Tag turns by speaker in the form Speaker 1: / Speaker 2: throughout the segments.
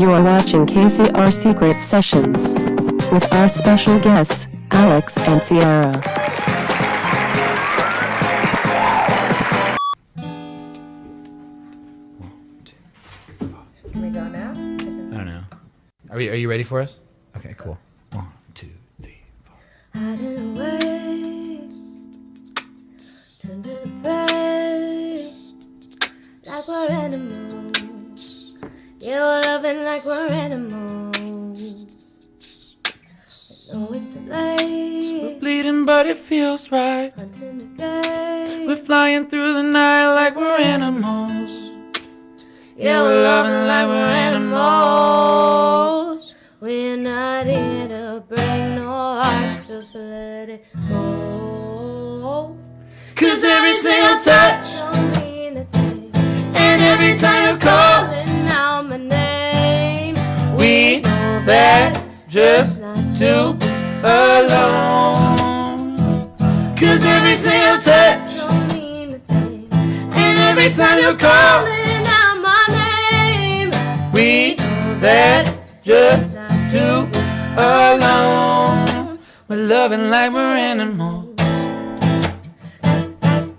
Speaker 1: You are watching KCR Secret Sessions with our special guests, Alex and Sierra.
Speaker 2: Can we go now?
Speaker 3: I don't know. Are you ready for us? Okay, cool. 1, 2, 3, 4.
Speaker 2: Hiding away, turned to the face, like we're animals. Yeah, we're loving like we're animals. No, it's too late.
Speaker 3: We're bleeding, but it feels right.
Speaker 2: Hunting the gate.
Speaker 3: We're flying through the night like we're animals.
Speaker 2: Yeah, we're loving like we're animals. We're not here to break no hearts, just let it go.
Speaker 3: 'Cause every single touch
Speaker 2: don't mean a thing.
Speaker 3: and every time you call,
Speaker 2: Calling out my name,
Speaker 3: we know that it's just too alone. 'Cause every single touch
Speaker 2: don't mean a thing.
Speaker 3: and every time you call,
Speaker 2: Calling out my name,
Speaker 3: we know that it's just too alone. We're loving like we're animals.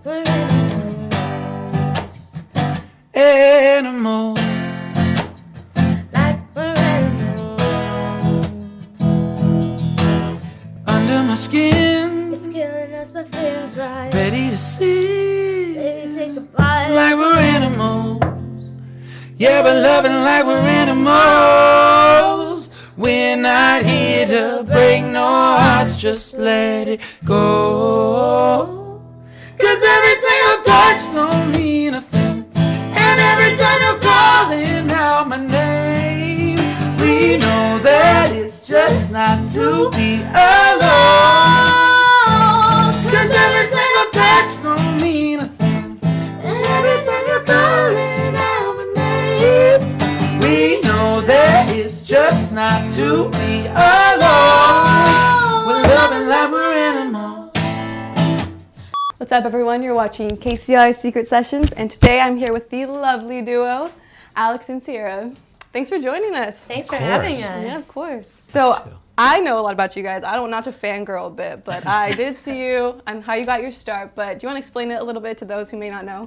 Speaker 2: we're animals.
Speaker 3: Animals.
Speaker 2: Like we're animals.
Speaker 3: Under my skin,
Speaker 2: It's killing us but feels right.
Speaker 3: ready to see.
Speaker 2: Baby, take a bite.
Speaker 3: Like we're animals. Yeah, we're loving like we're animals. We're not here to break no hearts, just let it go. 'Cause every single touch don't mean a thing. And every time you're calling out my name, we know that it's just not to be alone. 'Cause every single touch don't mean a thing. And every time you're calling out my name, we know that it's just not to be alone. We're loving like we're animals.
Speaker 4: What's up, everyone? You're watching KCR Secret Sessions, and today I'm here with the lovely duo, Alex and Sierra. Thanks for joining us.
Speaker 2: Thanks for
Speaker 3: course.
Speaker 2: having us.
Speaker 4: Yeah, of course. So
Speaker 3: too.
Speaker 4: I know a lot about you guys. I don't not to fangirl a bit, but I did see you and how you got your start. But do you want to explain it a little bit to those who may not know?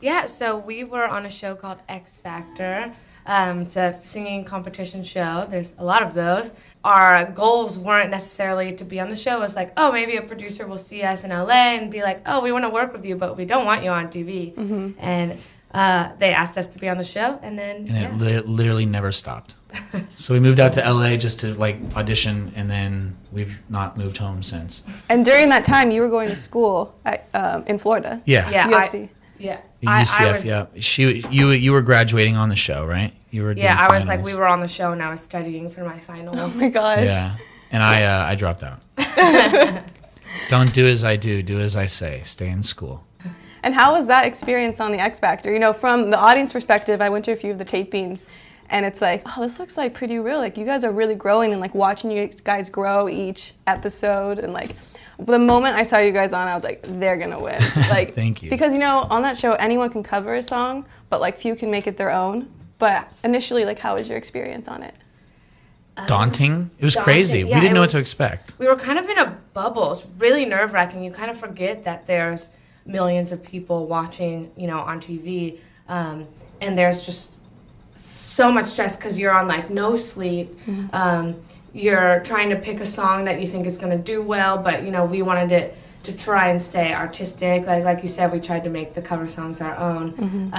Speaker 2: Yeah, so we were on a show called X Factor. It's a singing competition show. There's a lot of those. Our goals weren't necessarily to be on the show. It was like, oh, maybe a producer will see us in LA and be like, oh, we want to work with you, but we don't want you on TV.
Speaker 4: Mm-hmm.
Speaker 2: And they asked us to be on the show, and then
Speaker 3: And it literally never stopped. So we moved out to LA just to like audition, and then we've not moved home since.
Speaker 4: And during that time, you were going to school at, in Florida.
Speaker 3: Yeah.
Speaker 2: Yeah,
Speaker 4: USC.
Speaker 3: UCF, yeah. You were graduating on the show, right? You were doing
Speaker 2: I was like,
Speaker 3: finals.
Speaker 2: we were on the show, and I was studying for my finals.
Speaker 4: Oh my gosh.
Speaker 3: Yeah, and I dropped out. Don't do as I do as I say. Stay in school.
Speaker 4: And how was that experience on the X Factor? You know, from the audience perspective, I went to a few of the tapings, and it's like, oh, this looks like pretty real. Like, you guys are really growing, and like watching you guys grow each episode, and like the moment I saw you guys on, I was like, they're gonna win. Like,
Speaker 3: Thank you.
Speaker 4: Because you know, on that show, anyone can cover a song, but like few can make it their own. But initially, like, how was your experience on it?
Speaker 3: Daunting. It was
Speaker 2: Daunting,
Speaker 3: crazy.
Speaker 2: yeah,
Speaker 3: We didn't
Speaker 2: it
Speaker 3: know
Speaker 2: was-
Speaker 3: what to expect.
Speaker 2: We were kind of in a bubble. It's really nerve-wracking. You kind of forget that there's millions of people watching, you know, on TV, and there's just so much stress because you're on like no sleep. You're trying to pick a song that you think is going to do well, but you know, we wanted it to try and stay artistic. Like you said, we tried to make the cover songs our own.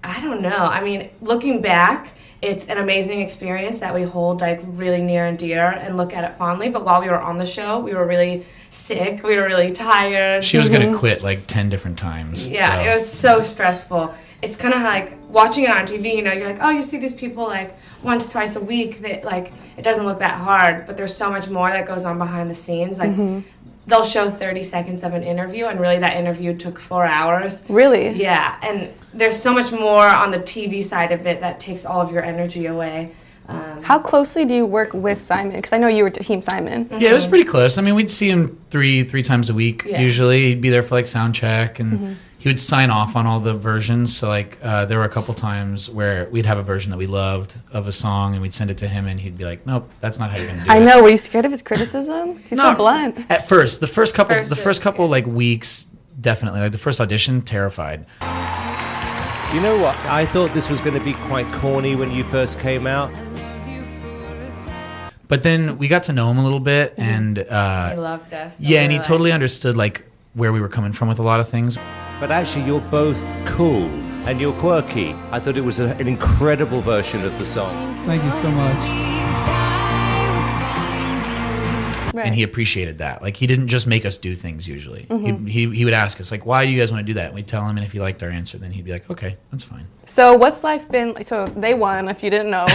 Speaker 2: I don't know. I mean, looking back, it's an amazing experience that we hold like really near and dear and look at it fondly. But while we were on the show, we were really sick. We were really tired.
Speaker 3: She was gonna quit like 10 different times.
Speaker 2: Yeah,
Speaker 3: so.
Speaker 2: it was so stressful. It's kind of like watching it on TV, you know, you're like, oh, you see these people like once, twice a week. That like, it doesn't look that hard, but there's so much more that goes on behind the scenes. Like, they'll show 30 seconds of an interview, and really that interview took 4 hours.
Speaker 4: Really?
Speaker 2: Yeah, and there's so much more on the TV side of it that takes all of your energy away.
Speaker 4: How closely do you work with Simon? Because I know you were Team Simon.
Speaker 3: Yeah, it was pretty close. I mean, we'd see him three times a week usually. He'd be there for like sound check, and he would sign off on all the versions. So like there were a couple times where we'd have a version that we loved of a song, and we'd send it to him, and he'd be like, "Nope, that's not how you're gonna do it."
Speaker 4: I know. Were you scared of his criticism? He's so blunt.
Speaker 3: At first, the first couple like weeks, definitely. Like the first audition, terrified.
Speaker 5: You know what? I thought this was going to be quite corny when you first came out.
Speaker 3: But then we got to know him a little bit, and
Speaker 2: He loved us.
Speaker 3: yeah, and he totally understood like where we were coming from with a lot of things.
Speaker 5: But actually, you're both cool and you're quirky. I thought it was an incredible version of the song.
Speaker 6: Thank you so much.
Speaker 4: Right.
Speaker 3: And he appreciated that. Like he didn't just make us do things usually. He would ask us like, "Why do you guys want to do that?" And we'd tell him, and if he liked our answer, then he'd be like, "Okay, that's fine."
Speaker 4: So what's life been like? So they won, if you didn't know.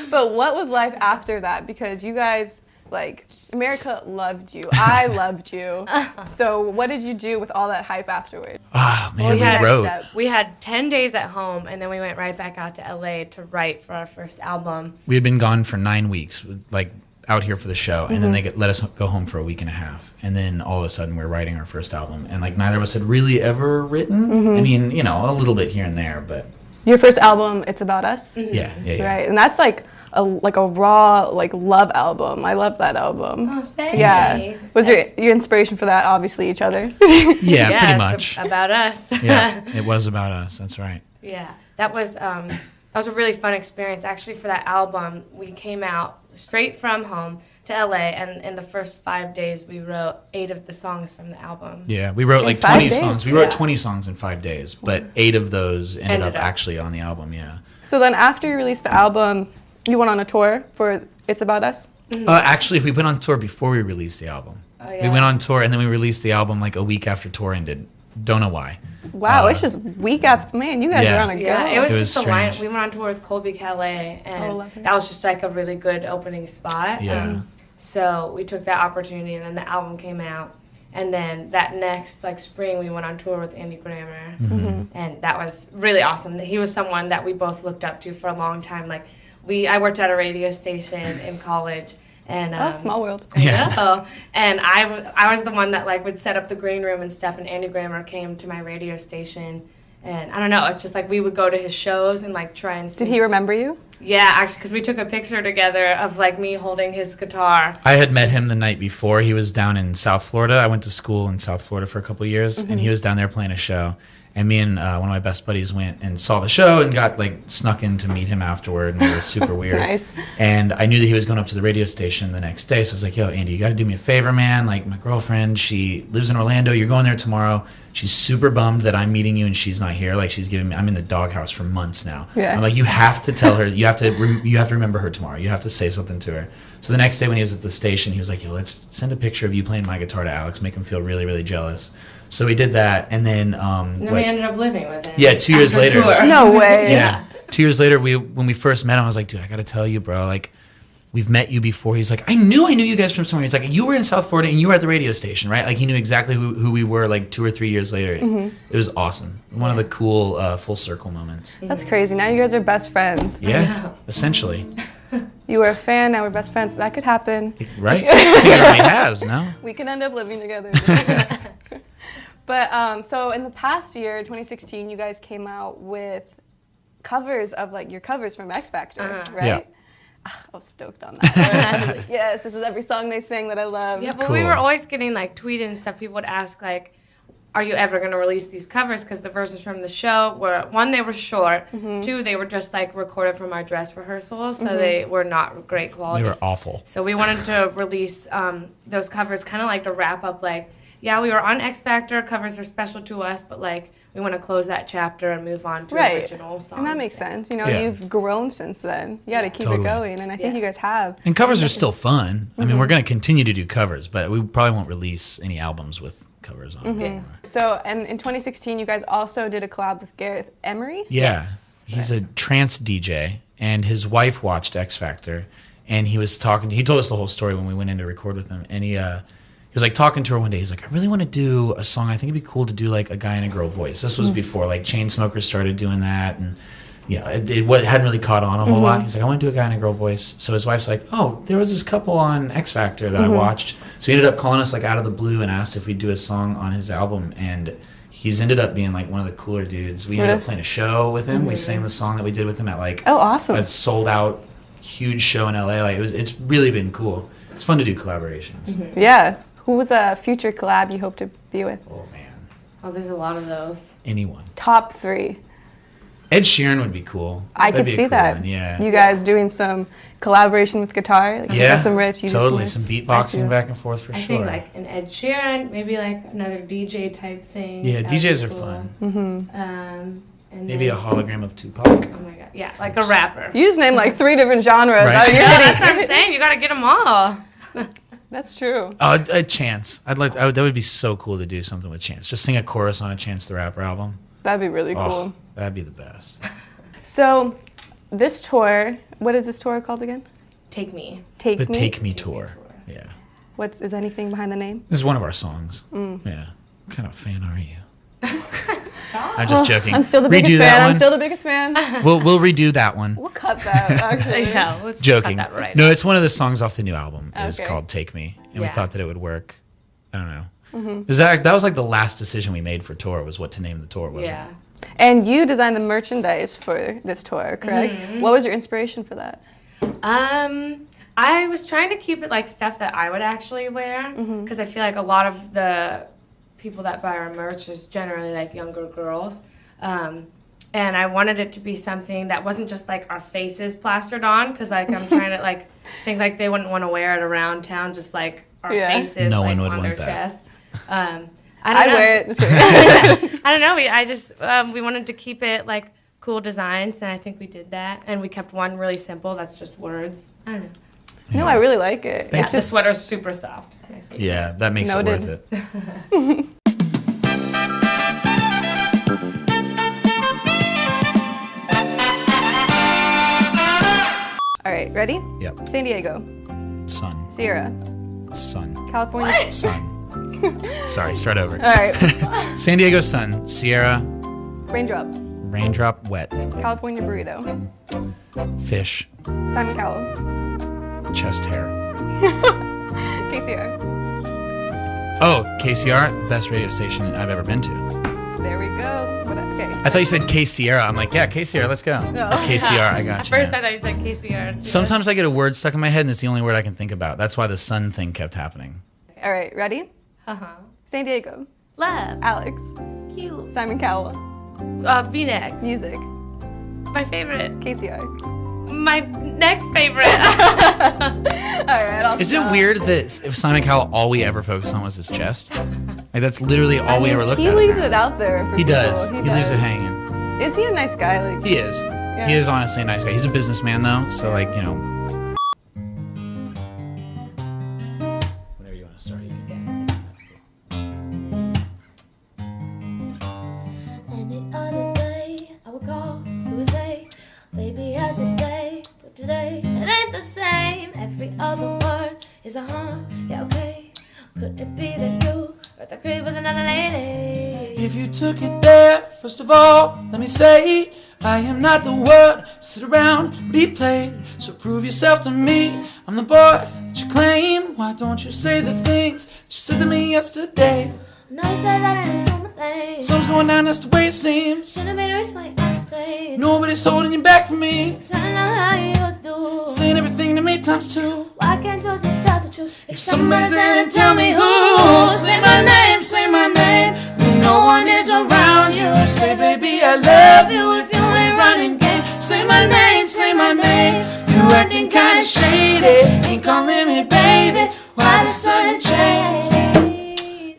Speaker 4: But what was life after that? Because you guys, like, America loved you. I loved you. So what did you do with all that hype afterwards?
Speaker 3: Ah, man,
Speaker 2: we had-
Speaker 3: we wrote.
Speaker 2: We had 10 days at home, and then we went right back out to LA to write for our first album.
Speaker 3: We had been gone for 9 weeks, like out here for the show, and then they let us go home for a week and a half, and then all of a sudden we're writing our first album, and like neither of us had really ever written. I mean, you know, a little bit here and there, but
Speaker 4: Your first album, It's About Us?
Speaker 3: yeah.
Speaker 4: Right, and that's like a raw like love album. I love that album.
Speaker 2: Oh, thanks.
Speaker 4: Yeah. Was your inspiration for that obviously each other?
Speaker 3: Yeah,
Speaker 2: Yeah,
Speaker 3: pretty
Speaker 2: it's
Speaker 3: much.
Speaker 2: about us.
Speaker 3: Yeah, it was about us. That's right.
Speaker 2: Yeah, that was a really fun experience. Actually, for that album, we came out straight from home to LA, and in the first 5 days, we wrote 8 of the songs from the album.
Speaker 3: Yeah, we wrote like
Speaker 4: 5
Speaker 3: 20
Speaker 4: days?
Speaker 3: songs. We wrote
Speaker 2: Yeah.
Speaker 3: 20 songs in 5 days, but 8 of those ended up
Speaker 2: Ended up.
Speaker 3: actually on the album. Yeah.
Speaker 4: So then after you released the album, you went on a tour for It's About Us?
Speaker 3: Actually, we went on tour before we released the album.
Speaker 2: Oh,
Speaker 3: We
Speaker 2: yeah.
Speaker 3: went on tour, and then we released the album like a week after tour ended. Don't know why.
Speaker 4: Wow, it's just week after, man, you guys
Speaker 3: Yeah.
Speaker 4: are on a go.
Speaker 2: Yeah, it was
Speaker 3: It was
Speaker 2: just a line.
Speaker 3: strange.
Speaker 2: We went on tour with Colby Calais,
Speaker 4: Oh,
Speaker 2: and
Speaker 4: lovely.
Speaker 2: that was just like a really good opening spot.
Speaker 3: Yeah.
Speaker 2: So we took that opportunity, and then the album came out. And then that next like spring, we went on tour with Andy Grammer, and that was really awesome. He was someone that we both looked up to for a long time. Like I worked at a radio station in college, and
Speaker 4: Oh, small world.
Speaker 3: Yeah.
Speaker 2: yeah. And I was the one that like would set up the green room and stuff. And Andy Grammer came to my radio station, and I don't know. It's just like we would go to his shows and like try and.
Speaker 4: Did he remember you?
Speaker 2: Yeah, actually, because we took a picture together of like me holding his guitar.
Speaker 3: I had met him the night before. He was down in South Florida. I went to school in South Florida for a couple of years, and he was down there playing a show. And me and one of my best buddies went and saw the show and got like snuck in to meet him afterward, and it was super weird.
Speaker 4: Nice.
Speaker 3: And I knew that he was going up to the radio station the next day, so I was like, "Yo, Andy, you got to do me a favor, man. Like my girlfriend, she lives in Orlando. You're going there tomorrow. She's super bummed that I'm meeting you and she's not here. Like she's giving me. I'm in the doghouse for months now.
Speaker 4: Yeah.
Speaker 3: I'm like, you have to tell her. You have to remember her tomorrow. You have to say something to her." So the next day when he was at the station, he was like, "Yo, let's send a picture of you playing my guitar to Alex. Make him feel really, really jealous." So we did that, and then
Speaker 2: And then we ended up living with him.
Speaker 3: Yeah, 2 years
Speaker 2: after
Speaker 3: later.
Speaker 2: tour.
Speaker 4: No way.
Speaker 3: yeah. 2 years later, when we first met him, I was like, "Dude, I got to tell you, bro. Like, we've met you before." He's like, I knew you guys from somewhere." He's like, "You were in South Florida and you were at the radio station, right?" Like he knew exactly who we were like 2 or 3 years later. It was awesome. One of the cool full circle moments.
Speaker 4: That's crazy. Now you guys are best friends.
Speaker 3: Yeah, essentially.
Speaker 4: You were a fan, now we're best friends. That could happen.
Speaker 3: Right? I think it already has, no?
Speaker 4: We can end up living together. But so in the past year, 2016, you guys came out with covers of like your covers from X Factor, right?
Speaker 3: Yeah.
Speaker 4: Ah, I was stoked on that. Like, yes, this is every song they sing that I love.
Speaker 2: Yeah, but we
Speaker 3: Cool.
Speaker 2: were always getting like tweeted and stuff. People would ask like, "Are you ever going to release these covers?" Because the versions from the show were, one, they were short. 2, they were just like recorded from our dress rehearsals, so they were not great quality.
Speaker 3: They were awful.
Speaker 2: So we wanted to release those covers kind of like to wrap up like, yeah, we were on X Factor, covers are special to us, but like we want to close that chapter and move on to original songs.
Speaker 4: And that makes sense. You know,
Speaker 3: Yeah.
Speaker 4: you've grown since then. You got to keep
Speaker 3: Totally.
Speaker 4: it going, and I think you guys have.
Speaker 3: And covers are still fun. I mean, we're going to continue to do covers, but we probably won't release any albums with covers on it anymore.
Speaker 4: So, and in 2016, you guys also did a collab with Gareth Emery.
Speaker 3: Yeah. He's a trance DJ, and his wife watched X Factor, and he told us the whole story when we went in to record with him, and he was like talking to her one day. He's like, "I really want to do a song. I think it'd be cool to do like a guy and a girl voice." This was before like Chainsmokers started doing that, and
Speaker 6: it hadn't really caught on a whole lot. He's like, I want to do a guy and a girl voice. So his wife's like, oh, there was this couple on X Factor that I watched. So he ended up calling us like out of the blue and asked if we'd do a song on his album. And he's ended up being like one of the cooler dudes. We ended up playing a show with him. We sang the song that we did with him at like
Speaker 4: awesome.
Speaker 6: a sold out huge show in LA. Like it's really been cool. It's fun to do collaborations.
Speaker 4: Yeah. Who was a future collab you hope to be with?
Speaker 6: Oh man.
Speaker 2: Oh, there's a lot of those.
Speaker 6: Anyone.
Speaker 4: Top 3.
Speaker 6: Ed Sheeran would be cool.
Speaker 4: I
Speaker 6: That'd
Speaker 4: could
Speaker 6: be a
Speaker 4: see
Speaker 6: cool
Speaker 4: that.
Speaker 6: one, yeah.
Speaker 4: You guys doing some collaboration with guitar, like
Speaker 6: Yeah,
Speaker 4: some riffs.
Speaker 6: totally. Some beatboxing back and forth for
Speaker 2: I
Speaker 6: sure.
Speaker 2: think like an Ed Sheeran, maybe like another DJ type thing.
Speaker 6: Yeah,
Speaker 2: That'd
Speaker 6: DJs
Speaker 2: be
Speaker 6: are
Speaker 2: cool.
Speaker 6: fun.
Speaker 2: And
Speaker 6: Maybe a
Speaker 2: then,
Speaker 6: hologram of Tupac.
Speaker 2: oh my god, yeah, like a rapper.
Speaker 4: You just named like 3 different genres.
Speaker 6: Right.
Speaker 4: Oh,
Speaker 2: Yeah, that's what I'm saying. You gotta get them all.
Speaker 4: That's true.
Speaker 6: A Chance. That would be so cool to do something with Chance. Just sing a chorus on a Chance the Rapper album.
Speaker 4: That'd be really cool.
Speaker 6: Oh, that'd be the best.
Speaker 4: So, this tour, what is this tour called again?
Speaker 2: Take Me.
Speaker 4: Take
Speaker 6: The
Speaker 4: Me?
Speaker 6: Take Me Tour. Yeah.
Speaker 4: Is anything behind the name?
Speaker 6: This is one of our songs. Yeah. What kind of fan are you? I'm just joking.
Speaker 4: I'm still the
Speaker 6: Redo
Speaker 4: biggest
Speaker 6: that
Speaker 4: fan.
Speaker 6: one.
Speaker 4: I'm still the biggest fan.
Speaker 6: We'll redo that one.
Speaker 4: We'll cut that, actually.
Speaker 2: Yeah, let's
Speaker 6: Joking.
Speaker 2: cut that right.
Speaker 6: No, it's one of the songs off the new album. It's
Speaker 4: Okay.
Speaker 6: called Take Me. And we
Speaker 2: Yeah.
Speaker 6: thought that it would work. I don't know. That was like the last decision we made for tour was what to name the tour, wasn't
Speaker 2: Yeah.
Speaker 6: it?
Speaker 4: And you designed the merchandise for this tour, correct? What was your inspiration for that?
Speaker 2: I was trying to keep it like stuff that I would actually wear because I feel like a lot of the people that buy our merch is generally like younger girls. And I wanted it to be something that wasn't just like our faces plastered on because like I'm trying to like think like they wouldn't want to wear it around town just like our faces
Speaker 6: No
Speaker 2: like,
Speaker 6: one would
Speaker 2: on
Speaker 6: want
Speaker 2: their
Speaker 6: that.
Speaker 2: chest. I don't
Speaker 4: I'd
Speaker 2: know.
Speaker 4: wear it. Just kidding.
Speaker 2: I don't know. We wanted to keep it like cool designs, and I think we did that. And we kept one really simple. That's just words. I don't know.
Speaker 4: No, I really like it.
Speaker 6: Thanks.
Speaker 2: Yeah, the sweater's super soft.
Speaker 6: Yeah, that makes
Speaker 4: Noted.
Speaker 6: it worth it.
Speaker 4: All right, ready?
Speaker 6: Yep.
Speaker 4: San Diego,
Speaker 6: Sun.
Speaker 4: Sierra,
Speaker 6: Sun.
Speaker 4: California.
Speaker 6: Sun. Sorry, start over.
Speaker 4: All right,
Speaker 6: San Diego Sun. Sierra.
Speaker 4: Raindrop,
Speaker 6: Raindrop Wet.
Speaker 4: California Burrito,
Speaker 6: Fish.
Speaker 4: Simon Cowell,
Speaker 6: Chest hair.
Speaker 4: KCR.
Speaker 6: Oh, KCR, best radio station I've ever been to.
Speaker 4: There we go. Okay.
Speaker 6: I thought you said KCR. I'm like, yeah, KCR, let's go.
Speaker 4: No.
Speaker 6: KCR, I got
Speaker 2: At
Speaker 6: you.
Speaker 2: first, I thought you said KCR.
Speaker 6: Sometimes I get a word stuck in my head and it's the only word I can think about. That's why the sun thing kept happening.
Speaker 4: All right, ready? San Diego,
Speaker 2: Love.
Speaker 4: Alex,
Speaker 2: Cute.
Speaker 4: Simon Cowell,
Speaker 2: V-necks.
Speaker 4: music,
Speaker 2: My favorite.
Speaker 4: KCR.
Speaker 2: My next favorite.
Speaker 4: All right, I'll
Speaker 6: Is it
Speaker 4: stop.
Speaker 6: weird that if Simon Cowell, all we ever focused on was his chest? Like, that's literally all we ever looked
Speaker 4: He
Speaker 6: at.
Speaker 4: leaves
Speaker 6: apparently.
Speaker 4: it out there. For
Speaker 6: He does.
Speaker 4: people.
Speaker 6: He leaves
Speaker 4: does.
Speaker 6: it hanging.
Speaker 4: Is he a nice guy? Like
Speaker 6: He is. He is honestly a nice guy. He's a businessman, though, so, like, you know. Whenever you want to start, you can.
Speaker 7: Any other day, I would call, you would say, baby, how's it day? But today, it ain't the same. Every other word is a yeah, okay. Could it be that you are the crib with another lady?
Speaker 3: If you took it there, first of all, let me say, I am not the one to sit around and be played. So prove yourself to me, I'm the boy that you claim. Why don't you say the things that you said to me yesterday?
Speaker 7: No, you said that ain't so my thing.
Speaker 3: Something's going down, that's the way it seems.
Speaker 7: Should've made a risk like I say.
Speaker 3: Nobody's holding you back from me.
Speaker 7: 'Cause I know how you do.
Speaker 3: Saying everything to me times two.
Speaker 7: Why can't you just tell the truth?
Speaker 3: If somebody's there, then tell me who. Say my name, say my name. When no one is around you, say, baby, I love you if you ain't running game. Say my name, say my name. You acting kinda shady, ain't calling me baby. Why the sudden change?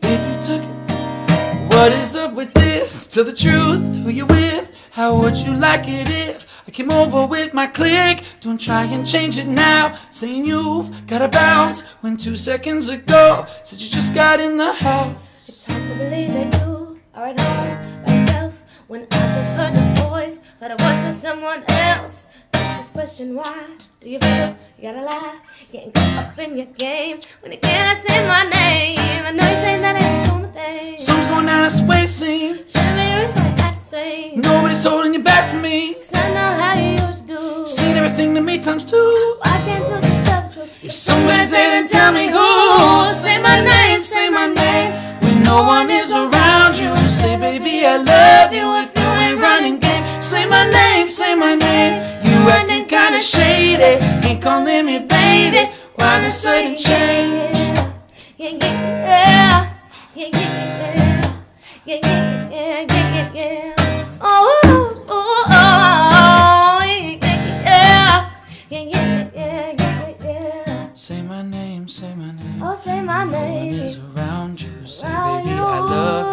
Speaker 3: If you took it, what is up with this? Tell the truth, who you with? How would you like it if I came over with my clique? Don't try and change it now, saying you've gotta bounce when 2 seconds ago said you just got in the house.
Speaker 7: It's hard to believe that you are at home by yourself when I just heard the voice that I was for someone else. Just question why do you feel you gotta lie, getting caught up in your game when you cannot say my name. I know you say that ain't so my thing.
Speaker 3: Something's going down, that's the way it seems.
Speaker 7: Should've made a risk like I say.
Speaker 3: Nobody's holding you back from me.
Speaker 7: 'Cause I know
Speaker 3: everything to me times two.
Speaker 7: Why can't you just tell the truth?
Speaker 3: If somebody's there, then tell me who. Say my name, say my name. When no one is around you, say, baby, I love you. If you ain't running game, say my name, say my name. You acting kinda shady, ain't calling me baby. Why the sudden change?
Speaker 7: Yeah, yeah, yeah, yeah, yeah, yeah, yeah, yeah, yeah, yeah, yeah. Oh, oh, oh, oh, yeah, yeah, yeah, yeah, yeah, yeah.
Speaker 3: Say my name, say my name.
Speaker 7: Oh, say my
Speaker 3: No one is
Speaker 7: name.
Speaker 3: around you, say
Speaker 7: Around
Speaker 3: baby,
Speaker 7: you.
Speaker 3: I love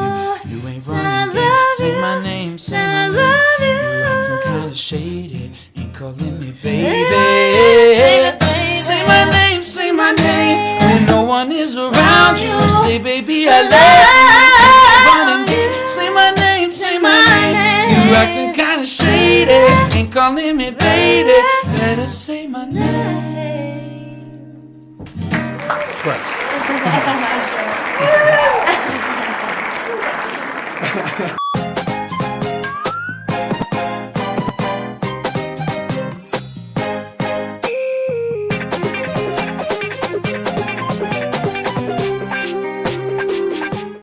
Speaker 3: you. You ain't
Speaker 7: Say I
Speaker 3: running game.
Speaker 7: love
Speaker 3: Say
Speaker 7: you.
Speaker 3: my name, say
Speaker 7: Say I
Speaker 3: my
Speaker 7: love
Speaker 3: name.
Speaker 7: you.
Speaker 3: You acting kinda shady, ain't calling me baby.
Speaker 7: Baby.
Speaker 3: Say my name, say my name. When no one is around you, say baby, I love you. Running game. Say my name, say my name. You acting kinda shady, ain't calling me baby. Better say my name. Close.